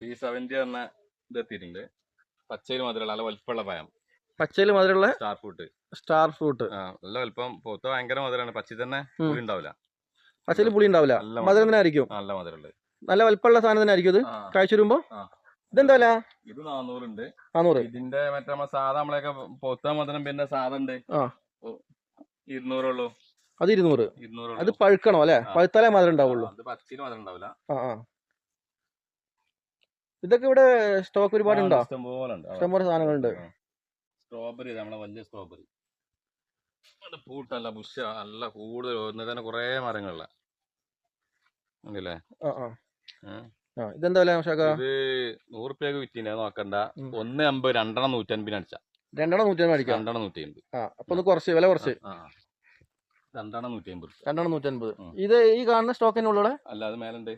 P70 പറഞ്ഞ ഇതെത്തിയിട്ടുണ്ട്. പച്ചയിൽ മധുരമുള്ള നല്ല വലിപ്പമുള്ള പഴം. പച്ചയിൽ മധുരമുള്ള സ്റ്റാർ ഫ്രൂട്ട്. നല്ല വലിപ്പം. പൊത്ത ഭയങ്കര മധുരമാണ്. പച്ചയിൽ തന്നെ പുളി ഉണ്ടാവില്ല. പച്ചയിൽ പുളി ഉണ്ടാവില്ല, മധുരം തന്നെ ആയിരിക്കും. നല്ല മധുരമുള്ളത്, നല്ല വലിപ്പമുള്ള സാധനം തന്നെ ആയിരിക്കും ഇത്. കഴിച്ചു വരുമ്പോ ഇതെന്താ വില? ഇത് 400 ഉണ്ട്. 400. ഇതിന്റെ മറ്റേ സാധാ നമ്മളൊക്കെ പൊത്ത മധുരം പിന്നെ സാധനം ഉണ്ട് 200 ഉള്ളൂ. അത് 200. അത് പഴുക്കണോ അല്ലെ? പഴുത്താലേ മധുരം ഉണ്ടാവുള്ളൂ. പച്ചയിൽ മധുരം ഉണ്ടാവില്ല. ഇതൊക്കെ ഇവിടെ സ്റ്റോക്ക് ഒരുപാട് ഉണ്ടോ? ഇഷ്ടംപോലെ സാധനങ്ങളുണ്ട്. സ്ട്രോബെറി, നമ്മളെ വലിയ സ്ട്രോബെറി പൂട്ടല്ല, ബുഷ നല്ല കൂടുതൽ തന്നെ കുറെ മരങ്ങളില്ല. ഇതെന്താ വില? ഇത് 100 രൂപയ്ക്ക് വിറ്റിനെ നോക്കണ്ട. 150, 2 150 അടിച്ച 2 150 അടിക്കാം. 2 150. അപ്പൊ കുറച്ച് വില കുറച്ച് 2 150. 2 150. ഇത് ഈ കാണുന്ന സ്റ്റോക്കിനുള്ളൂടെ? അല്ല, അത് മേലുണ്ട്.